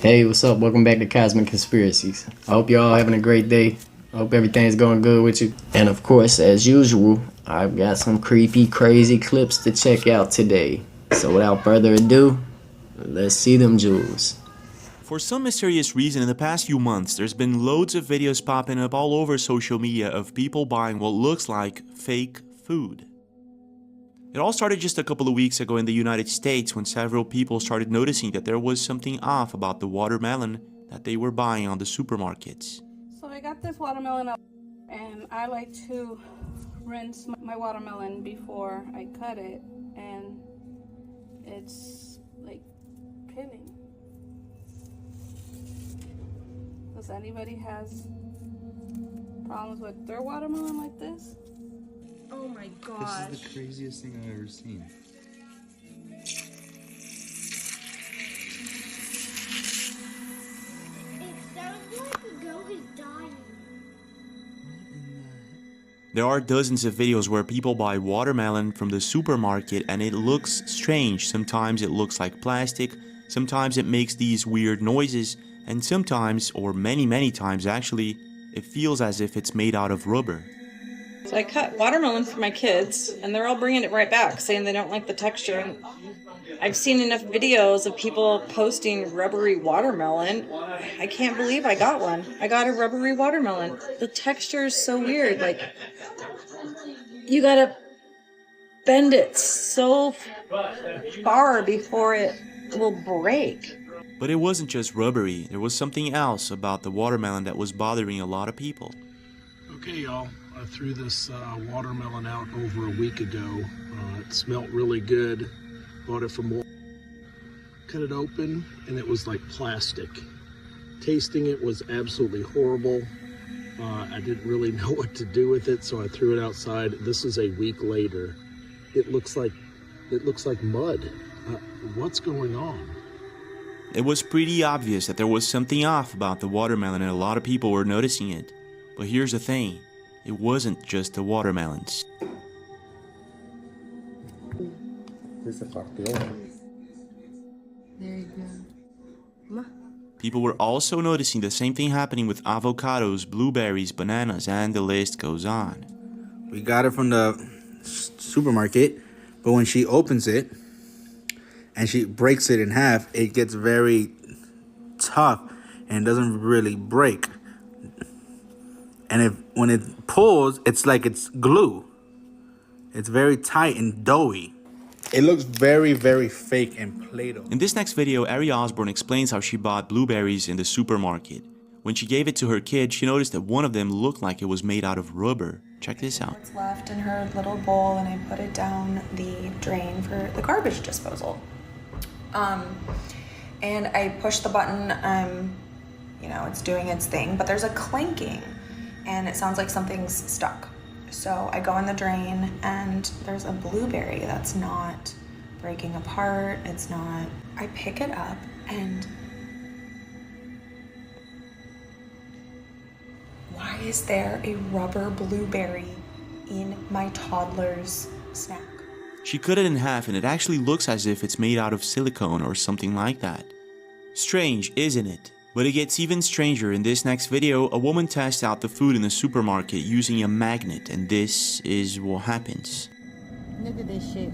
Hey, what's up? Welcome back to Cosmic Conspiracies. I hope you're all having a great day. I hope everything's going good with you. And of course, as usual, I've got some creepy, crazy clips to check out today. So without further ado, let's see them jewels. For some mysterious reason, in the past few months, there's been loads of videos popping up all over social media of people buying what looks like fake food. It all started just a couple of weeks ago in the United States when several people started noticing that there was something off about the watermelon that they were buying on the supermarkets. So I got this watermelon up, and I like to rinse my watermelon before I cut it, and it's like pinning. Does anybody has problems with their watermelon like this? Oh my gosh. This is the craziest thing I've ever seen. It sounds like a girl is dying. There are dozens of videos where people buy watermelon from the supermarket and it looks strange. Sometimes it looks like plastic, sometimes it makes these weird noises, and sometimes, or many times actually, it feels as if it's made out of rubber. So I cut watermelon for my kids, and they're all bringing it right back, saying they don't like the texture. And I've seen enough videos of people posting rubbery watermelon. I can't believe I got one. I got a rubbery watermelon. The texture is so weird. Like, you gotta bend it so far before it will break. But it wasn't just rubbery. There was something else about the watermelon that was bothering a lot of people. Okay, y'all. I threw this watermelon out over a week ago. It smelled really good. Bought it from Walmart. Cut it open, and it was like plastic. Tasting it was absolutely horrible. I didn't really know what to do with it, so I threw it outside. This is a week later. It looks like mud. What's going on? It was pretty obvious that there was something off about the watermelon and a lot of people were noticing it. But here's the thing. It wasn't just the watermelons. There you go. People were also noticing the same thing happening with avocados, blueberries, bananas, and the list goes on. We got it from the supermarket, but when she opens it and she breaks it in half, it gets very tough and doesn't really break. And when it pulls, it's like it's glue. It's very tight and doughy. It looks very fake and Play-Doh. In this next video, Ari Osborne explains how she bought blueberries in the supermarket. When she gave it to her kid, she noticed that one of them looked like it was made out of rubber. Check this out. It's left in her little bowl, and I put it down the drain for the garbage disposal. And I push the button, you know, it's doing its thing, but there's a clanking. And it sounds like something's stuck. So I go in the drain and there's a blueberry that's not breaking apart. It's not. I pick it up and why is there a rubber blueberry in my toddler's snack? She cut it in half and it actually looks as if it's made out of silicone or something like that. Strange, isn't it? But it gets even stranger. In this next video, a woman tests out the food in the supermarket using a magnet, and this is what happens. Look at this shit.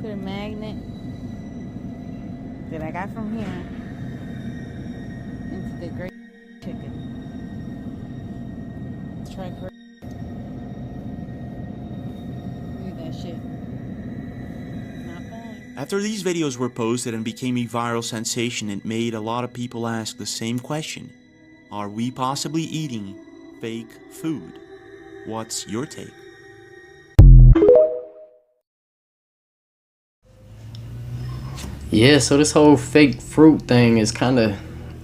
Put a magnet that I got from here into the great chicken. Let's try for. Look at that shit. After these videos were posted and became a viral sensation, it made a lot of people ask the same question. Are we possibly eating fake food? What's your take? Yeah, so this whole fake fruit thing is kind of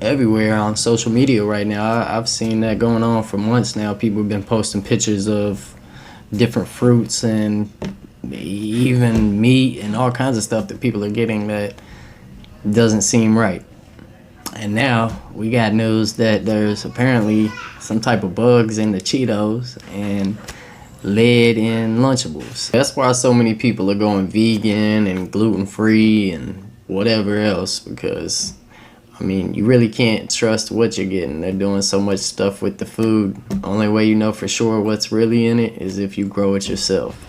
everywhere on social media right now. I've seen that going on for months now. People have been posting pictures of different fruits and even meat and all kinds of stuff that people are getting that doesn't seem right. And now we got news that there's apparently some type of bugs in the Cheetos and lead in Lunchables. That's why so many people are going vegan and gluten-free and whatever else, because I mean, you really can't trust what you're getting. They're doing so much stuff with the food. Only way you know for sure what's really in it is if you grow it yourself.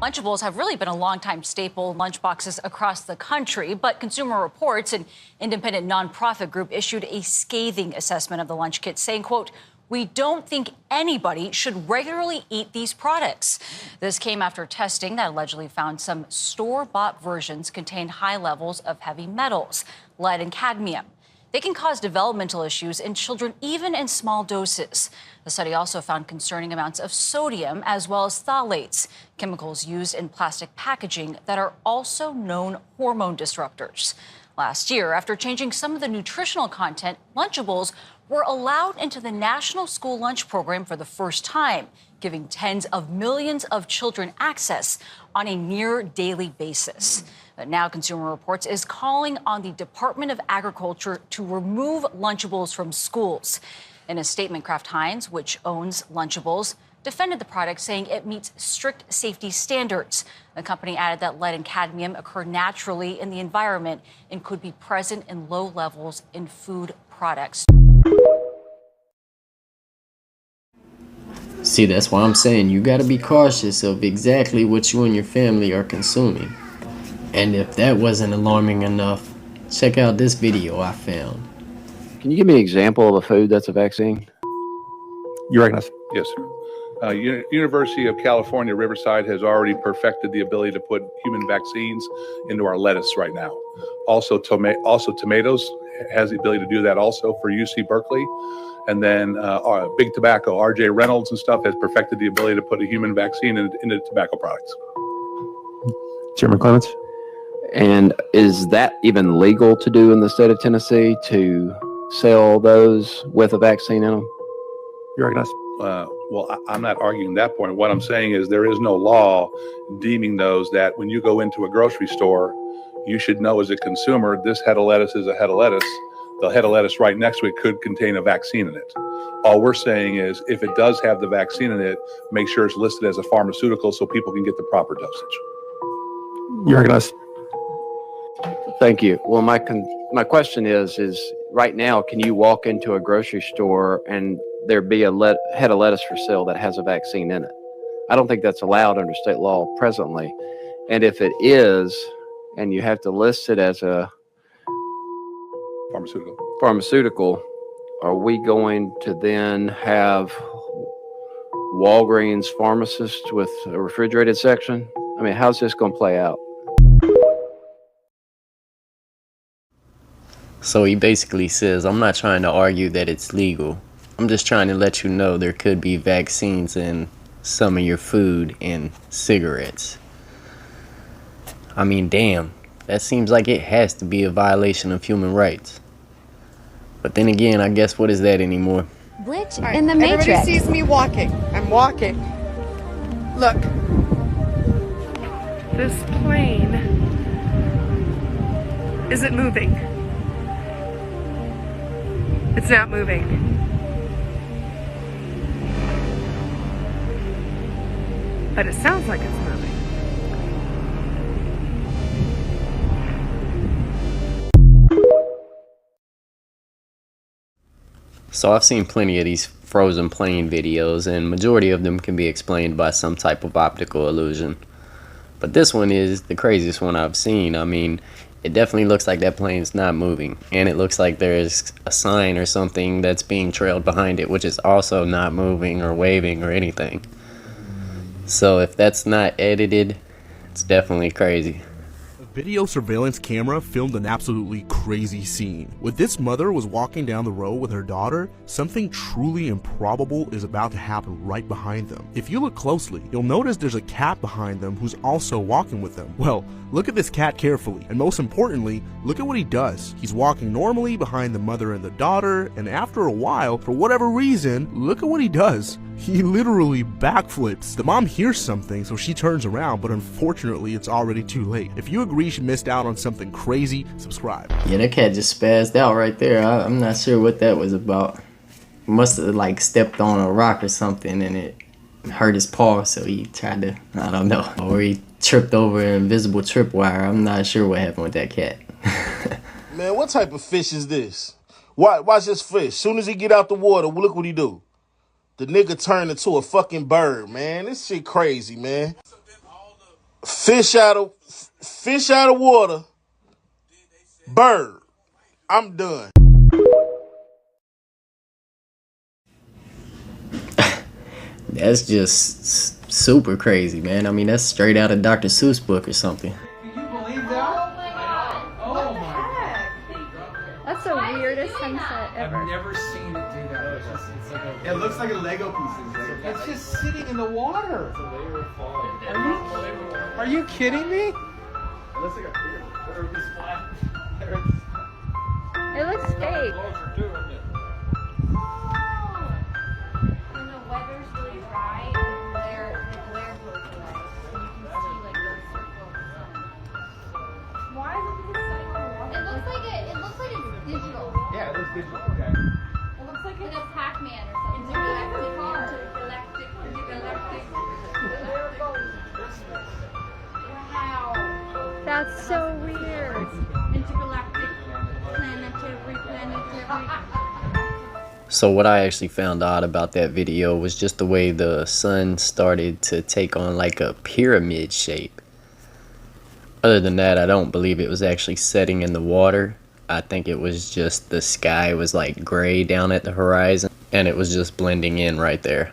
Lunchables have really been a longtime staple in lunchboxes across the country, but Consumer Reports, an independent nonprofit group, issued a scathing assessment of the lunch kit saying, quote, "We don't think anybody should regularly eat these products." This came after testing that allegedly found some store-bought versions contained high levels of heavy metals, lead and cadmium. They can cause developmental issues in children even in small doses. The study also found concerning amounts of sodium as well as phthalates, chemicals used in plastic packaging that are also known hormone disruptors. Last year, after changing some of the nutritional content, Lunchables were allowed into the National School Lunch Program for the first time, giving tens of millions of children access on a near daily basis. But now Consumer Reports is calling on the Department of Agriculture to remove Lunchables from schools. In a statement, Kraft Heinz, which owns Lunchables, defended the product, saying it meets strict safety standards. The company added that lead and cadmium occur naturally in the environment and could be present in low levels in food products. See, that's why I'm saying you gotta be cautious of exactly what you and your family are consuming. And if that wasn't alarming enough, check out this video I found. Can you give me an example of a food that's a vaccine? You recognize? Yes, sir. University of California, Riverside has already perfected the ability to put human vaccines into our lettuce right now. Also tomatoes has the ability to do that also for UC Berkeley. And then Big Tobacco, RJ Reynolds and stuff has perfected the ability to put a human vaccine into tobacco products. Chairman Clements? And is that even legal to do in the state of Tennessee, to sell those with a vaccine in them? You recognize? Well, I'm not arguing that point. What I'm saying is there is no law deeming those that when you go into a grocery store, you should know as a consumer, this head of lettuce is a head of lettuce. The head of lettuce right next to it could contain a vaccine in it. All we're saying is if it does have the vaccine in it, make sure it's listed as a pharmaceutical so people can get the proper dosage. You recognize? Thank you. Well, my question is right now, can you walk into a grocery store and there be a head of lettuce for sale that has a vaccine in it? I don't think that's allowed under state law presently. And if it is, and you have to list it as a pharmaceutical, are we going to then have Walgreens pharmacists with a refrigerated section? I mean, how's this going to play out? So he basically says, I'm not trying to argue that it's legal. I'm just trying to let you know there could be vaccines in some of your food and cigarettes. I mean, damn, that seems like it has to be a violation of human rights. But then again, I guess what is that anymore? Glitch in the Matrix. Everybody sees me walking. I'm walking. Look. This plane isn't moving. It's not moving. But it sounds like it's moving. So I've seen plenty of these frozen plane videos, and majority of them can be explained by some type of optical illusion. But this one is the craziest one I've seen. I mean, it definitely looks like that plane's not moving, and it looks like there's a sign or something that's being trailed behind it, which is also not moving or waving or anything. So if that's not edited It's definitely crazy. A video surveillance camera filmed an absolutely crazy scene. When this mother was walking down the road with her daughter, something truly improbable is about to happen right behind them. If you look closely, you'll notice there's a cat behind them who's also walking with them. Well, look at this cat carefully, and most importantly, look at what he does. He's walking normally behind the mother and the daughter, and after a while, for whatever reason, look at what he does. He literally backflips. The mom hears something, so she turns around, but unfortunately, it's already too late. If you agree she missed out on something crazy, subscribe. Yeah, that cat just spazzed out right there. I'm not sure what that was about. Must have like stepped on a rock or something and it hurt his paw, so he tried to, I don't know. Or he tripped over an invisible tripwire. I'm not sure what happened with that cat. Man, what type of fish is this? Watch this fish. Soon as he get out the water, look what he do. The nigga turned into a fucking bird, man. This shit crazy, man. Fish out of water. Bird. I'm done. That's just super crazy, man. I mean, that's straight out of Dr. Seuss book or something. Can you believe that? Oh my god. That's the weirdest sunset ever. I've never seen it do that. It looks like a Lego piece. It's just sitting in the water. Are you kidding me? It looks like a pyramid. It looks fake. When the weather's really dry, the glare goes away. And you can see like the circle of the sun. Why is it sitting on the water? It looks like it's digital. Yeah, it looks digital. Okay. It looks like it's a Pac-Man or something. Intergalactic. Wow. That's so weird. Intergalactic. Planetary. So what I actually found out about that video was just the way the sun started to take on like a pyramid shape. Other than that, I don't believe it was actually setting in the water. I think it was just the sky was like gray down at the horizon and it was just blending in right there.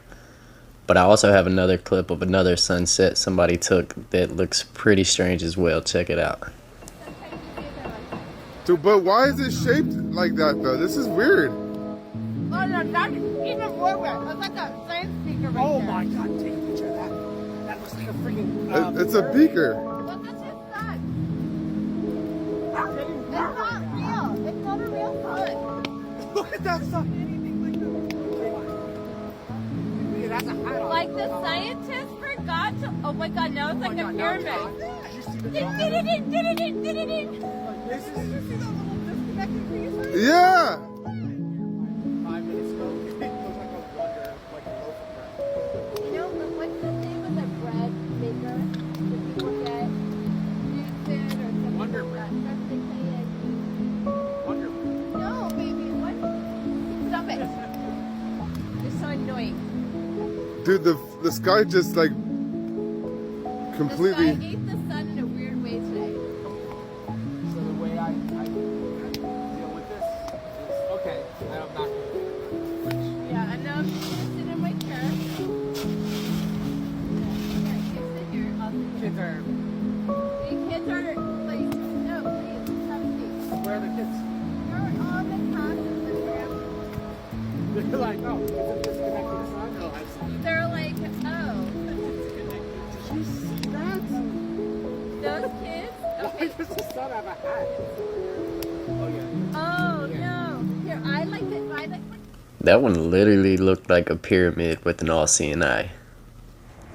But I also have another clip of another sunset somebody took that looks pretty strange as well. Check it out. Dude, but why is it shaped like that though? This is weird. Oh no, that's even more weird. Look at that science speaker right there. Oh my god, take a picture of that. That looks like a freaking... it's a beaker. Look at this sun. It's not real. It's not a real sun. Look at that sun. Like the scientists forgot to. Oh my god, now it's like a pyramid. Yeah. 5 minutes ago, it looks like a wonder, like a loaf of bread. You know, but what's the name of the bread maker that people get? Newton or something? Wonder bread. Wonder bread. No, baby, what? Stop it. You're so annoying. Dude, the sky just like completely. The sky ate the sun in a weird way today. So the way I deal with this is, okay, I'm not going to. Yeah, and now I'm just gonna sit in my chair. Yeah, you sit here. I'll sit here. Kids are. The kids are like, no, please, have a seat. Where are the kids? They're on the couch of the trampoline. They're like, oh, is it disconnected to sun? No, I've seen it. They're like, oh, Did you see that? those kids? Why Okay. does the sun have a hat? Oh, yeah. Oh, no. Here, I like it. That one literally looked like a pyramid with an all-seeing eye.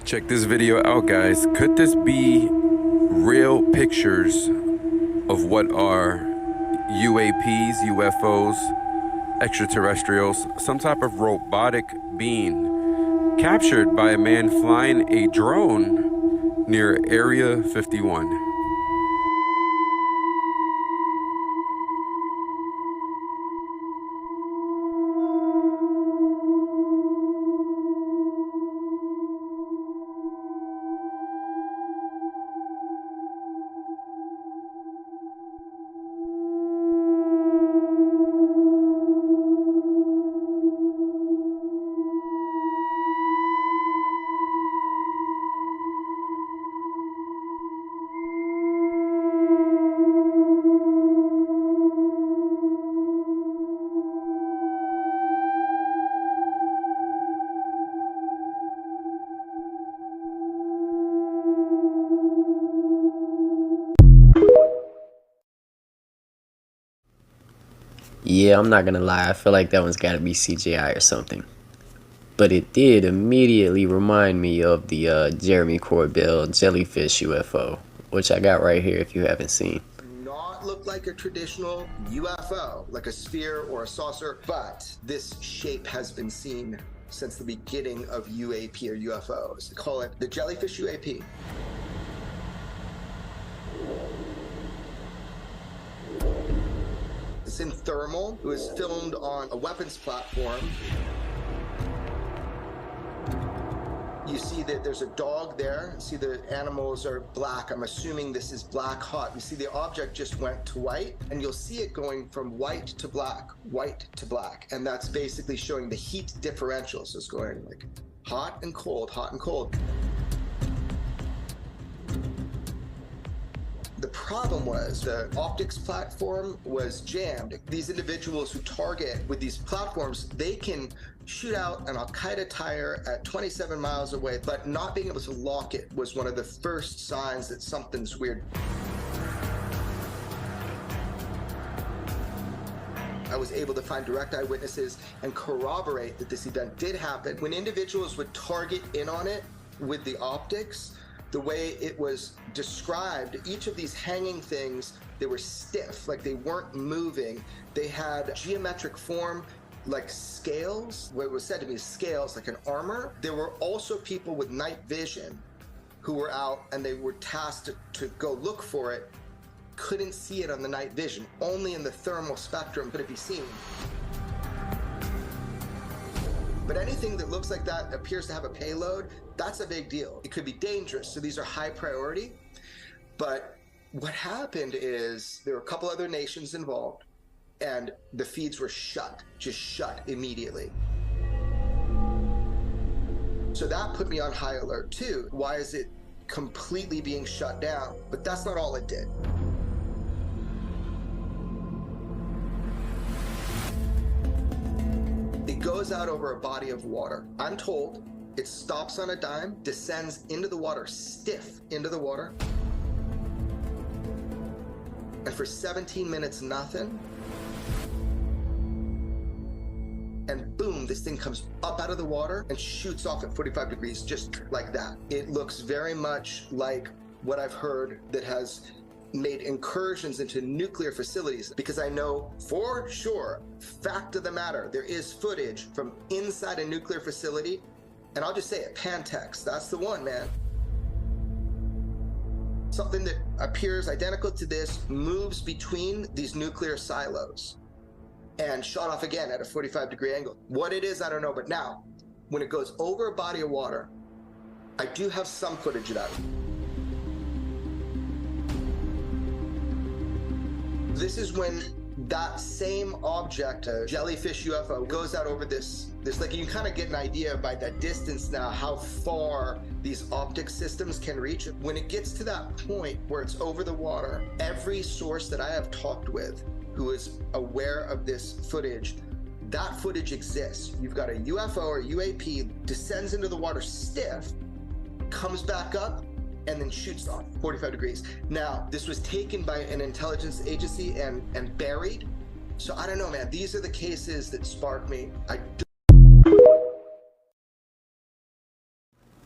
Check this video out, guys. Could this be real pictures of what are UAPs, UFOs, extraterrestrials, some type of robotic being captured by a man flying a drone near Area 51? Yeah, I'm not gonna lie, I feel like that one's gotta be CGI or something. But it did immediately remind me of the Jeremy Corbell jellyfish UFO, which I got right here if you haven't seen. Not look like a traditional UFO, like a sphere or a saucer, but this shape has been seen since the beginning of UAP or UFOs. They call it the jellyfish UAP. It's in thermal. It was filmed on a weapons platform. You see that there's a dog there. See the animals are black. I'm assuming this is black hot. You see the object just went to white, and you'll see it going from white to black, white to black. And that's basically showing the heat differential. So it's going like hot and cold, hot and cold. The problem was the optics platform was jammed. These individuals who target with these platforms, they can shoot out an Al-Qaeda tire at 27 miles away, but not being able to lock it was one of the first signs that something's weird. I was able to find direct eyewitnesses and corroborate that this event did happen. When individuals would target in on it with the optics, the way it was described, each of these hanging things, they were stiff, like they weren't moving. They had geometric form, like scales. What was said to me is scales, like an armor. There were also people with night vision who were out and they were tasked to go look for it. Couldn't see it on the night vision. Only in the thermal spectrum could it be seen. But anything that looks like that appears to have a payload, that's a big deal. It could be dangerous, so these are high priority. But what happened is there were a couple other nations involved, and the feeds were shut, just shut immediately. So that put me on high alert too. Why is it completely being shut down? But that's not all it did. It goes out over a body of water. I'm told it stops on a dime, descends into the water, stiff into the water. And for 17 minutes, nothing. And boom, this thing comes up out of the water and shoots off at 45 degrees, just like that. It looks very much like what I've heard that has made incursions into nuclear facilities, because I know for sure, fact of the matter, there is footage from inside a nuclear facility, and I'll just say it, Pantex, that's the one, man. Something that appears identical to this moves between these nuclear silos and shot off again at a 45-degree angle. What it is, I don't know, but now, when it goes over a body of water, I do have some footage of that. This is when that same object, a jellyfish UFO, goes out over this like, you can kind of get an idea by that distance now how far these optic systems can reach. When it gets to that point where it's over the water, every source that I have talked with who is aware of this footage, that footage exists. You've got a UFO or UAP descends into the water stiff, comes back up, and then shoots off 45 degrees. Now, this was taken by an intelligence agency and buried. So I don't know, man. These are the cases that spark me.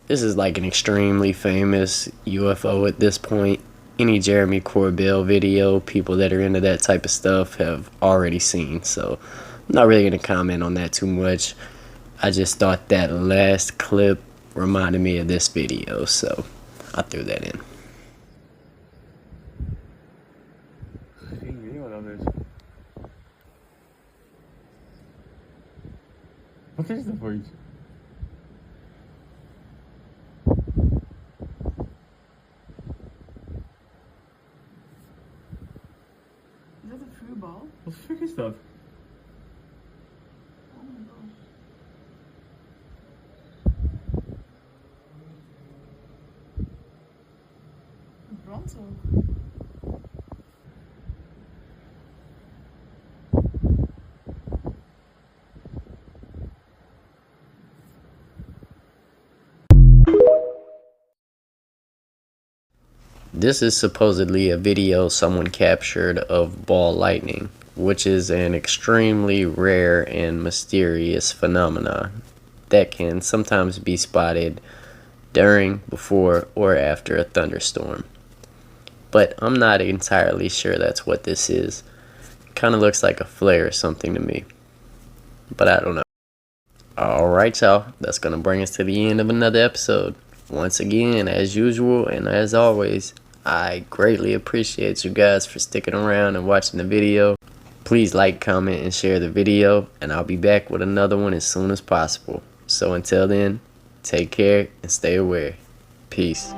This is like an extremely famous UFO at this point. Any Jeremy Corbell video, people that are into that type of stuff have already seen. So I'm not really going to comment on that too much. I just thought that last clip reminded me of this video, so I threw that in. What is the voice? Is that a free ball? What the frick is that? Oh my gosh. Bronzo. This is supposedly a video someone captured of ball lightning, which is an extremely rare and mysterious phenomenon that can sometimes be spotted during, before, or after a thunderstorm. But I'm not entirely sure that's what this is. Kind of looks like a flare or something to me, but I don't know. Alright y'all, that's gonna bring us to the end of another episode. Once again, as usual and as always, I greatly appreciate you guys for sticking around and watching the video. Please like, comment, and share the video, and I'll be back with another one as soon as possible. So until then, take care and stay aware. Peace.